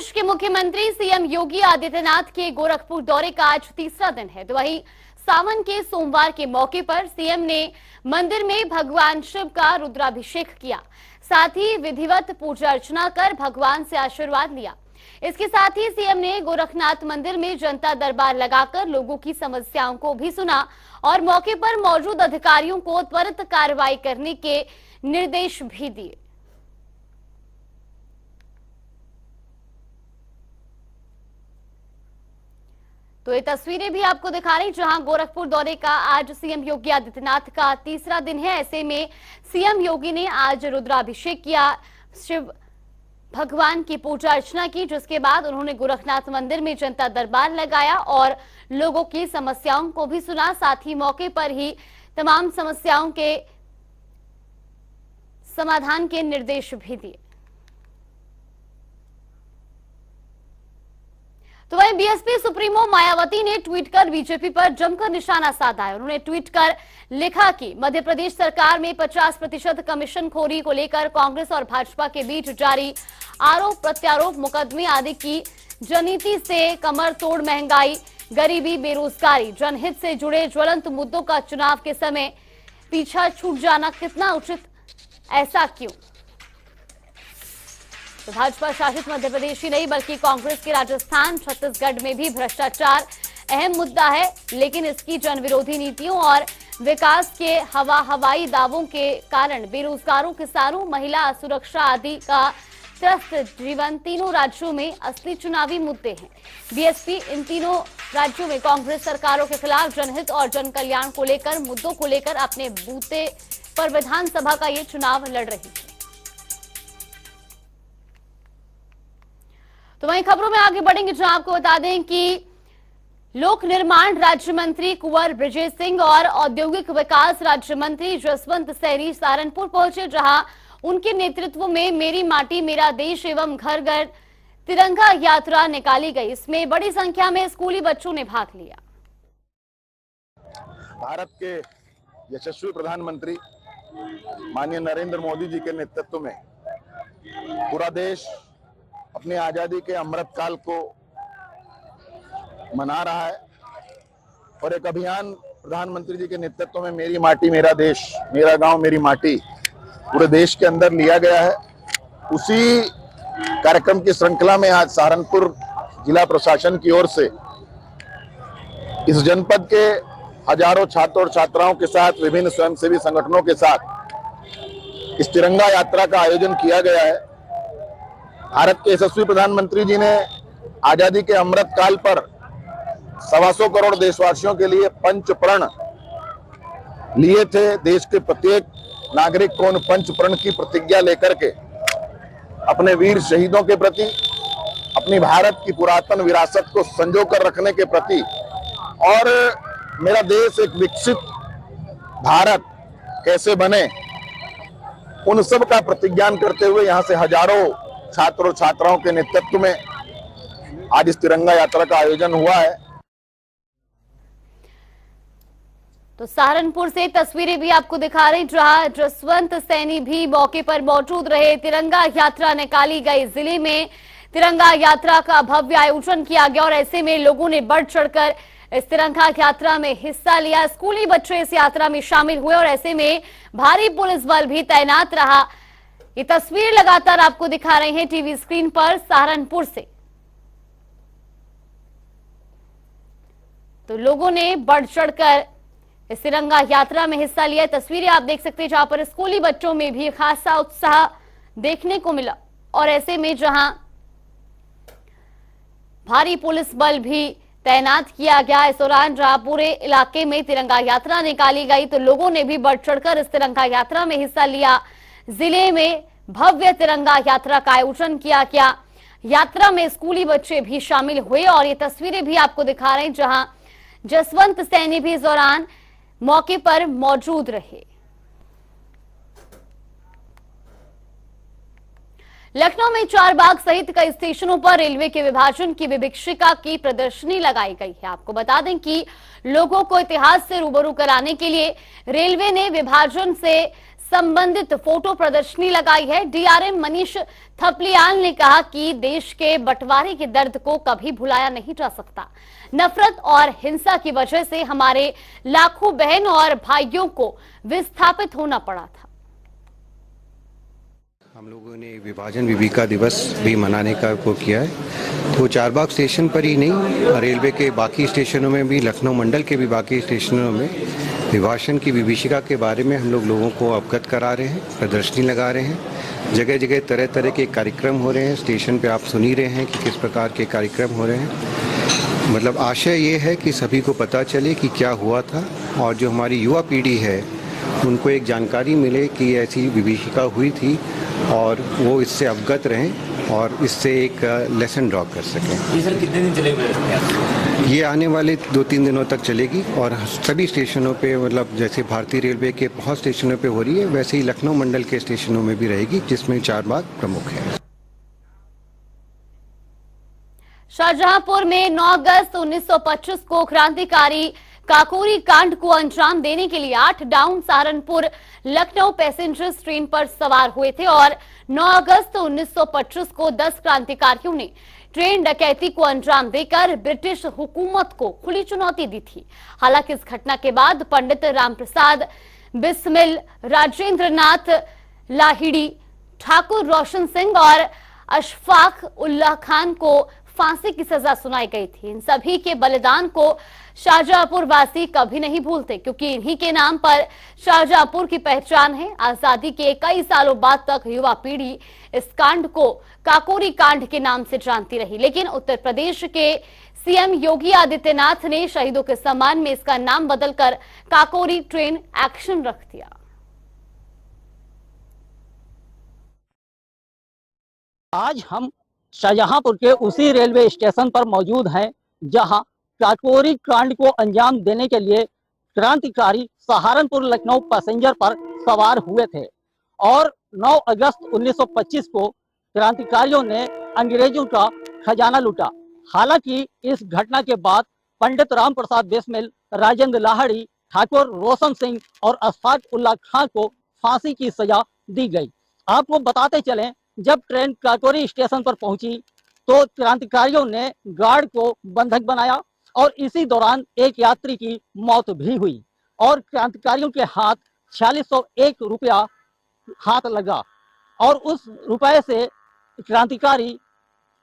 प्रदेश के मुख्यमंत्री सीएम योगी आदित्यनाथ के गोरखपुर दौरे का आज तीसरा दिन है। तो वहीं सावन के सोमवार के मौके पर सीएम ने मंदिर में भगवान शिव का रुद्राभिषेक किया, साथ ही विधिवत पूजा अर्चना कर भगवान से आशीर्वाद लिया। इसके साथ ही सीएम ने गोरखनाथ मंदिर में जनता दरबार लगाकर लोगों की समस्याओं को भी सुना और मौके पर मौजूद अधिकारियों को त्वरित कार्रवाई करने के निर्देश भी दिए। तो ये तस्वीरें भी आपको दिखा रही, जहां गोरखपुर दौरे का आज सीएम योगी आदित्यनाथ का तीसरा दिन है। ऐसे में सीएम योगी ने आज रुद्राभिषेक किया, शिव भगवान की पूजा अर्चना की, जिसके बाद उन्होंने गोरखनाथ मंदिर में जनता दरबार लगाया और लोगों की समस्याओं को भी सुना। साथ ही मौके पर ही तमाम समस्याओं के समाधान के निर्देश भी दिए। तो वहीं बीएसपी सुप्रीमो मायावती ने ट्वीट कर बीजेपी पर जमकर निशाना साधा है। उन्होंने ट्वीट कर लिखा कि मध्य प्रदेश सरकार में 50% कमीशन खोरी को लेकर कांग्रेस और भाजपा के बीच जारी आरोप प्रत्यारोप मुकदमे आदि की जननीति से कमर तोड़ महंगाई, गरीबी, बेरोजगारी, जनहित से जुड़े ज्वलंत मुद्दों का चुनाव के समय पीछा छूट जाना कितना उचित, ऐसा क्यों? तो भाजपा शासित मध्य प्रदेश ही नहीं बल्कि कांग्रेस के राजस्थान, छत्तीसगढ़ में भी भ्रष्टाचार अहम मुद्दा है, लेकिन इसकी जनविरोधी नीतियों और विकास के हवाई दावों के कारण बेरोजगारों, किसानों, महिला सुरक्षा आदि का त्रस्त जीवन तीनों राज्यों में असली चुनावी मुद्दे हैं। बीएसपी इन तीनों राज्यों में कांग्रेस सरकारों के खिलाफ जनहित और जन कल्याण को लेकर मुद्दों को लेकर अपने बूते पर विधानसभा का ये चुनाव लड़ रही है। तो वहीं खबरों में आगे बढ़ेंगे, जहां आपको बता दें कि लोक निर्माण राज्य मंत्री कुंवर ब्रजेश सिंह और औद्योगिक विकास राज्य मंत्री जसवंत सैनी सहारनपुर पहुंचे, जहां उनके नेतृत्व में मेरी माटी मेरा देश एवं घर घर तिरंगा यात्रा निकाली गई। इसमें बड़ी संख्या में स्कूली बच्चों ने भाग लिया। भारत के यशस्वी प्रधानमंत्री माननीय नरेंद्र मोदी जी के नेतृत्व में पूरा देश अपनी आजादी के अमृत काल को मना रहा है और एक अभियान प्रधानमंत्री जी के नेतृत्व में मेरी माटी मेरा देश, मेरा गांव मेरी माटी पूरे देश के अंदर लिया गया है। उसी कार्यक्रम की श्रृंखला में आज सहारनपुर जिला प्रशासन की ओर से इस जनपद के हजारों छात्र और छात्राओं के साथ, विभिन्न स्वयंसेवी संगठनों के साथ इस तिरंगा यात्रा का आयोजन किया गया है। भारत के यशस्वी प्रधानमंत्री जी ने आजादी के अमृत काल पर 125 करोड़ देशवासियों के लिए पंच प्रण लिए थे। देश के प्रत्येक नागरिक को उन पंच प्रण की प्रतिज्ञा लेकर के अपने वीर शहीदों के प्रति, अपनी भारत की पुरातन विरासत को संजो कर रखने के प्रति और मेरा देश एक विकसित भारत कैसे बने, उन सब का प्रतिज्ञान करते हुए यहाँ से हजारों छात्रों छात्राओं के नेतृत्व में आज इस तिरंगा यात्रा का आयोजन हुआ है। तो सहारनपुर से तस्वीरें भी आपको दिखा रहे, जहां जसवंत सैनी भी मौके पर मौजूद रहे। तिरंगा यात्रा निकाली गई, जिले में तिरंगा यात्रा का भव्य आयोजन किया गया और ऐसे में लोगों ने बढ़ चढ़कर इस तिरंगा यात्रा में हिस्सा लिया। स्कूली बच्चे इस यात्रा में शामिल हुए और ऐसे में भारी पुलिस बल भी तैनात रहा। ये तस्वीर लगातार आपको दिखा रहे हैं टीवी स्क्रीन पर सहारनपुर से। तो लोगों ने बढ़ चढ़कर इस तिरंगा यात्रा में हिस्सा लिया। तस्वीरें आप देख सकते हैं, जहां पर स्कूली बच्चों में भी खासा उत्साह देखने को मिला और ऐसे में जहां भारी पुलिस बल भी तैनात किया गया। इस दौरान जहां पूरे इलाके में तिरंगा यात्रा निकाली गई तो लोगों ने भी बढ़ चढ़कर इस तिरंगा यात्रा में हिस्सा लिया। जिले में भव्य तिरंगा यात्रा का आयोजन किया गया। यात्रा में स्कूली बच्चे भी शामिल हुए और ये तस्वीरें भी आपको दिखा रहे हैं, जहां जसवंत सैनी भी इस दौरान मौके पर मौजूद रहे। लखनऊ में चारबाग सहित कई स्टेशनों पर रेलवे के विभाजन की विभिक्षिका की प्रदर्शनी लगाई गई है। आपको बता दें कि लोगों को इतिहास से रूबरू कराने के लिए रेलवे ने विभाजन से संबंधित फोटो प्रदर्शनी लगाई है। डीआरएम मनीष थपलियाल ने कहा कि देश के बंटवारे के दर्द को कभी भुलाया नहीं जा सकता। नफरत और हिंसा की वजह से हमारे लाखों बहन और भाइयों को विस्थापित होना पड़ा था। हम लोगों ने विभाजन विविका दिवस भी मनाने का को किया है। तो चारबाग स्टेशन पर ही नहीं, रेलवे के बाकी स्टेशनों में भी, लखनऊ मंडल के भी बाकी स्टेशनों में विभाजन की विभीषिका के बारे में हम लोगों को अवगत करा रहे हैं, प्रदर्शनी लगा रहे हैं। जगह जगह तरह तरह के कार्यक्रम हो रहे हैं। स्टेशन पे आप सुन ही रहे हैं कि किस प्रकार के कार्यक्रम हो रहे हैं। मतलब आशय ये है कि सभी को पता चले कि क्या हुआ था, और जो हमारी युवा पीढ़ी है उनको एक जानकारी मिले कि ऐसी विभीषिका हुई थी और वो इससे अवगत रहें और इससे एक लेसन ड्रॉ कर सकें। ये सर कितने दिन चलेगी? ये आने वाले 2-3 दिनों तक चलेगी और सभी स्टेशनों पे, मतलब जैसे भारतीय रेलवे के बहुत स्टेशनों पे हो रही है, वैसे ही लखनऊ मंडल के स्टेशनों में भी रहेगी, जिसमें चारबाग प्रमुख है। शाहजहांपुर में 9 अगस्त 1925 को क्रांतिकारी काकोरी कांड को अंजाम देने के लिए 8 down Saharanpur Lucknow passenger train पर सवार हुए थे और 9 अगस्त 1925 को 10 क्रांतिकारियों ने ट्रेन डकैती को अंजाम देकर ब्रिटिश हुकूमत को खुली चुनौती दी थी। हालांकि इस घटना के बाद पंडित रामप्रसाद बिस्मिल, राजेंद्र नाथ लाहिड़ी, ठाकुर रोशन सिंह और अशफाक उल्लाह खान को फांसी की सजा सुनाई गई थी। इन सभी के बलिदान को शाहजहांपुर वासी कभी नहीं भूलते, क्योंकि इन्हीं के नाम पर शाहजहांपुर की पहचान है। आजादी के कई सालों बाद तक युवा पीढ़ी इस कांड को काकोरी कांड के नाम से जानती रही, लेकिन उत्तर प्रदेश के सीएम योगी आदित्यनाथ ने शहीदों के सम्मान में इसका नाम बदलकर काकोरी ट्रेन एक्शन रख दिया। आज हम शाहजहांपुर के उसी रेलवे स्टेशन पर मौजूद हैं जहां काकोरी कांड को अंजाम देने के लिए क्रांतिकारी सहारनपुर लखनऊ पैसेंजर पर सवार हुए थे और 9 अगस्त 1925 को क्रांतिकारियों ने अंग्रेजों का खजाना लूटा। हालांकि इस घटना के बाद पंडित रामप्रसाद बिस्मिल, राजेंद्र लाहिड़ी, ठाकुर रोशन सिंह और अशफाक उल्लाह खान को फांसी की सजा दी गई। आपको बताते चलें, जब ट्रेन काकोरी स्टेशन पर पहुंची तो क्रांतिकारियों ने गार्ड को बंधक बनाया और इसी दौरान एक यात्री की मौत भी हुई और क्रांतिकारियों के हाथ 4601 रुपया हाथ लगा और उस रुपए से क्रांतिकारी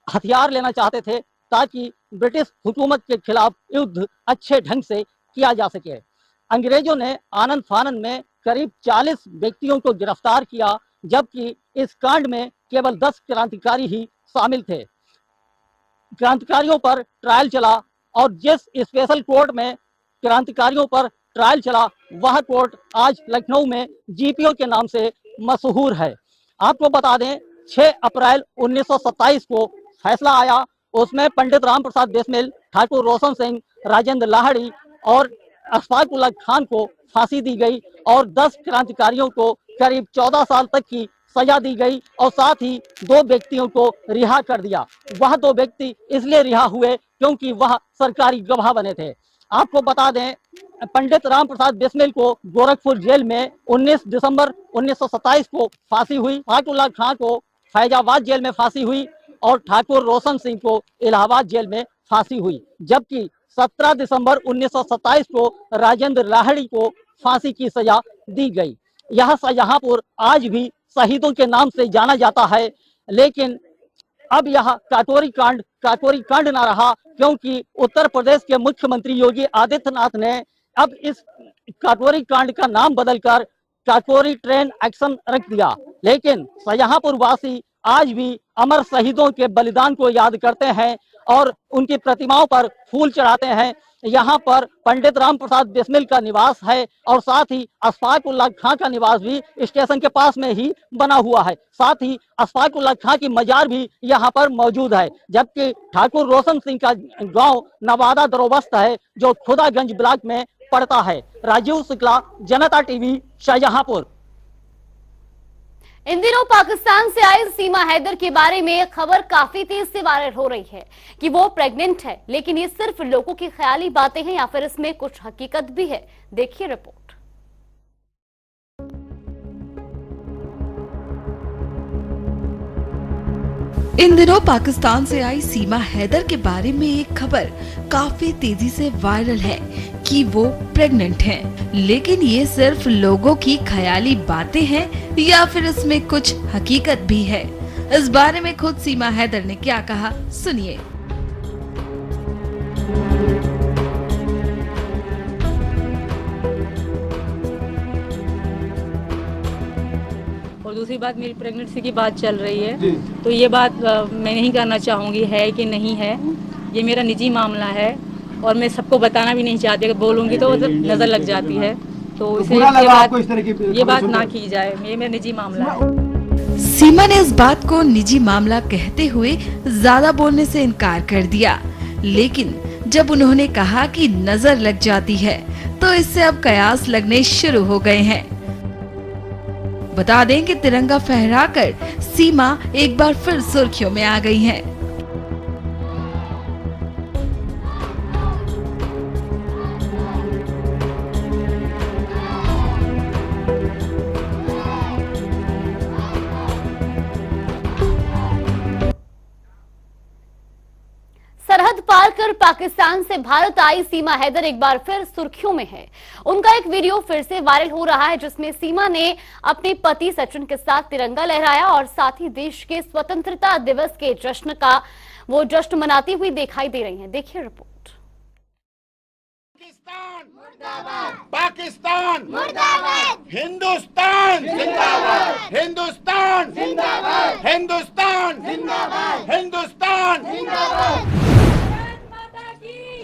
हथियार लेना चाहते थे ताकि ब्रिटिश हुकूमत के खिलाफ युद्ध अच्छे ढंग से किया जा सके। अंग्रेजों ने आनंद फानन में करीब 40 व्यक्तियों को गिरफ्तार किया, जबकि इस कांड में केवल 10 क्रांतिकारी ही शामिल थे। क्रांतिकारियों पर ट्रायल चला और जिस स्पेशल कोर्ट में क्रांतिकारियों पर ट्रायल चला वह कोर्ट आज लखनऊ में जीपीओ के नाम से मशहूर है। आपको बता दें, 6 अप्रैल 1927 को फैसला आया। उसमें पंडित रामप्रसाद बिस्मिल, ठाकुर रोशन सिंह, राजेंद्र लाहिड़ी और अशफाक उल्लाह खान को फांसी दी गई और 10 क्रांतिकारियों को करीब 14 साल तक की सजा दी गई और साथ ही 2 व्यक्तियों को रिहा कर दिया। वह 2 व्यक्ति इसलिए रिहा हुए क्योंकि वह सरकारी गवाह बने थे। आपको बता दें, पंडित रामप्रसाद बिस्मिल को गोरखपुर जेल में 19 दिसंबर 1927 को फांसी हुई, अशफाक उल्लाह खान को फैजाबाद जेल में फांसी हुई और ठाकुर रोशन सिंह को इलाहाबाद जेल में फांसी हुई, जबकि 17 दिसंबर 1927 को राजेंद्र लाहिड़ी को फांसी की सजा दी गई। यह शाहजहांपुर आज भी शहीदों के नाम से जाना जाता है, लेकिन अब यह काकोरी कांड ना रहा, क्योंकि उत्तर प्रदेश के मुख्यमंत्री योगी आदित्यनाथ ने अब इस काकोरी कांड का नाम बदलकर काकोरी ट्रेन एक्शन रख दिया। लेकिन शाहजहांपुर वासी आज भी अमर शहीदों के बलिदान को याद करते हैं और उनकी प्रतिमाओं पर फूल चढ़ाते हैं। यहाँ पर पंडित रामप्रसाद बिस्मिल का निवास है और साथ ही अशफाक उल्लाह खां का निवास भी स्टेशन के पास में ही बना हुआ है। साथ ही अशफाक उल्लाह खां की मजार भी यहाँ पर मौजूद है, जबकि ठाकुर रोशन सिंह का गांव नवादा दरोबस्त है जो खुदागंज ब्लॉक में पड़ता है। राजीव शुक्ला, जनता टीवी, शाहजहांपुर। इन दिनों पाकिस्तान से आए सीमा हैदर के बारे में खबर काफी तेज से वायरल हो रही है कि वो प्रेग्नेंट है, लेकिन ये सिर्फ लोगों की ख्याली बातें हैं या फिर इसमें कुछ हकीकत भी है। देखिए रिपोर्ट। इन दिनों पाकिस्तान से आई सीमा हैदर के बारे में एक खबर काफी तेजी से वायरल है कि वो प्रेग्नेंट हैं। लेकिन ये सिर्फ लोगों की ख्याली बातें हैं या फिर इसमें कुछ हकीकत भी है? इस बारे में खुद सीमा हैदर ने क्या कहा, सुनिए। और दूसरी बात, मेरी प्रेगनेंसी की बात चल रही है, तो ये बात मैं नहीं करना चाहूँगी है कि नहीं है। ये मेरा निजी मामला है और मैं सबको बताना भी नहीं चाहती। अगर बोलूँगी तो नज़र लग जाती है, तो इसे ये बात ना की जाए। ये मेरा निजी मामला है। सीमा ने इस बात को निजी मामला कहते हुए ज्यादा बोलने से इनकार कर दिया, लेकिन जब उन्होंने कहा कि नजर लग जाती है तो इससे अब कयास लगने शुरू हो गए हैं। बता दें कि तिरंगा फहराकर सीमा एक बार फिर सुर्खियों में आ गई हैं। सरहद पार कर पाकिस्तान से भारत आई सीमा हैदर एक बार फिर सुर्खियों में है। उनका एक वीडियो फिर से वायरल हो रहा है, जिसमें सीमा ने अपने पति सचिन के साथ तिरंगा लहराया और साथ ही देश के स्वतंत्रता दिवस के जश्न का वो जश्न मनाती हुई दिखाई दे रही हैं। देखिए रिपोर्ट। पाकिस्तान मुर्दाबाद, हिंदुस्तान जिंदाबाद, हिंदुस्तान जिंदाबाद, हिंदुस्तान जिंदाबाद, हिंदुस्तान जिंदाबाद।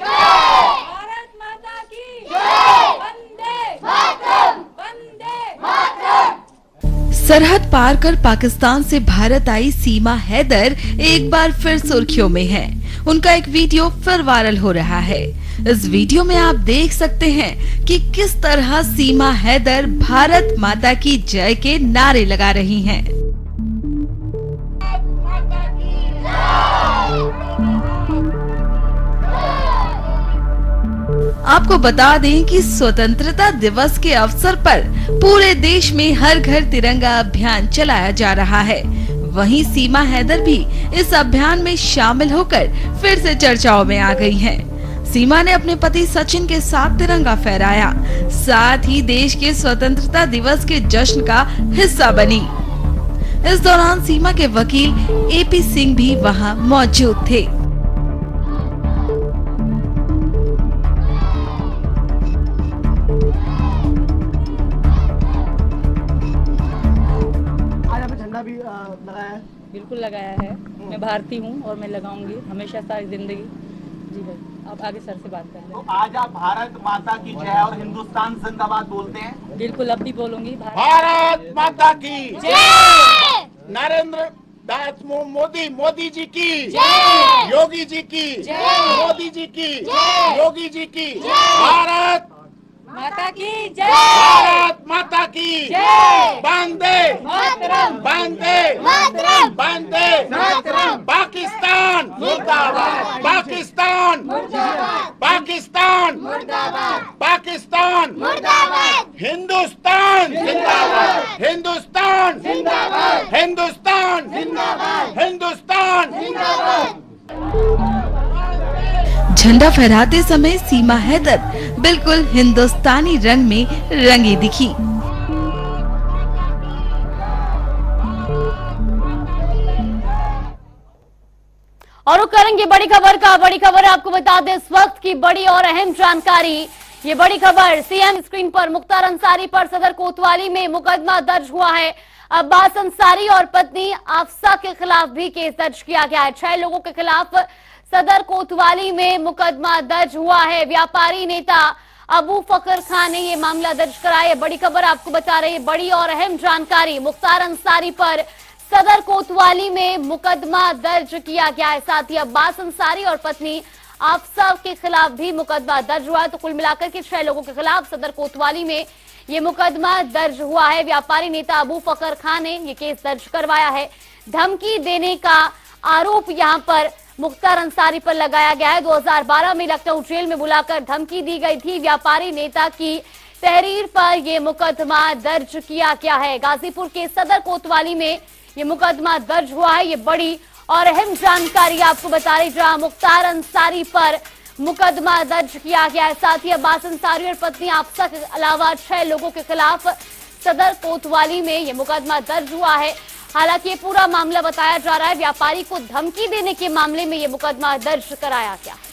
भारत माता की जय, वंदे मातरम, वंदे मातरम। सरहद पार कर पाकिस्तान से भारत आई सीमा हैदर एक बार फिर सुर्खियों में है। उनका एक वीडियो फिर वायरल हो रहा है। इस वीडियो में आप देख सकते हैं कि किस तरह सीमा हैदर भारत माता की जय के नारे लगा रही हैं। आपको बता दें कि स्वतंत्रता दिवस के अवसर पर पूरे देश में हर घर तिरंगा अभियान चलाया जा रहा है। वहीं सीमा हैदर भी इस अभियान में शामिल होकर फिर से चर्चाओं में आ गई हैं। सीमा ने अपने पति सचिन के साथ तिरंगा फहराया, साथ ही देश के स्वतंत्रता दिवस के जश्न का हिस्सा बनी। इस दौरान सीमा के वकील एपी सिंह भी वहां मौजूद थे। बिल्कुल लगाया है। मैं भारतीय हूँ और मैं लगाऊंगी हमेशा सारी जिंदगी। जी भाई, आप आगे सर से बात कर लें। तो आज आप भारत माता की जय और हिंदुस्तान जिंदाबाद बोलते हैं? बिल्कुल, अब भी बोलूंगी। भारत माता की जय, नरेंद्र दास मोदी जी की जय, योगी जी की जय, मोदी जी की जय, योगी जी की भारत माता की जय, भारत माता की जय, वंदे मातरम, वंदे मातरम, वंदे मातरम। पाकिस्तान मुर्दाबाद, पाकिस्तान मुर्दाबाद, पाकिस्तान मुर्दाबाद, पाकिस्तान मुर्दाबाद, हिंदुस्तान जिंदाबाद, हिंदुस्तान जिंदाबाद, हिंदुस्तान जिंदाबाद, हिंदुस्तान जिंदाबाद। झंडा फहराते समय सीमा हैदर बिल्कुल हिंदुस्तानी रंग में रंगी दिखी। और करेंगे बड़ी खबर का। बड़ी खबर आपको बता दें इस वक्त की बड़ी और अहम जानकारी। ये बड़ी खबर सीएम स्क्रीन पर। मुख्तार अंसारी पर सदर कोतवाली में मुकदमा दर्ज हुआ है। अब्बास अंसारी और पत्नी आफसा के खिलाफ भी केस दर्ज किया गया है। 6 लोगों के खिलाफ सदर कोतवाली में मुकदमा दर्ज हुआ है। व्यापारी नेता अबू फकर खान ने ये मामला दर्ज कराया है। बड़ी खबर आपको बता रही है, बड़ी और अहम जानकारी। मुख्तार अंसारी पर सदर कोतवाली में मुकदमा दर्ज किया गया है। साथ ही अब्बास अंसारी और पत्नी आफसा के खिलाफ भी मुकदमा दर्ज हुआ है। तो कुल मिलाकर के 6 लोगों के खिलाफ सदर कोतवाली में ये मुकदमा दर्ज हुआ है। व्यापारी नेता अबू फकर खान ने ये केस दर्ज करवाया है। धमकी देने का आरोप यहां पर मुख्तार अंसारी पर लगाया गया है। 2012 में लखनऊ जेल में बुलाकर धमकी दी गई थी। व्यापारी नेता की तहरीर पर यह मुकदमा दर्ज किया गया है। गाजीपुर के सदर कोतवाली में यह मुकदमा दर्ज हुआ है। ये बड़ी और अहम जानकारी आपको बता रही, जहां मुख्तार अंसारी पर मुकदमा दर्ज किया गया है। साथ ही अब्बास अंसारी और पत्नी आफसा के अलावा 6 लोगों के खिलाफ सदर कोतवाली में यह मुकदमा दर्ज हुआ है। हालांकि ये पूरा मामला बताया जा रहा है व्यापारी को धमकी देने के मामले में यह मुकदमा दर्ज कराया गया है।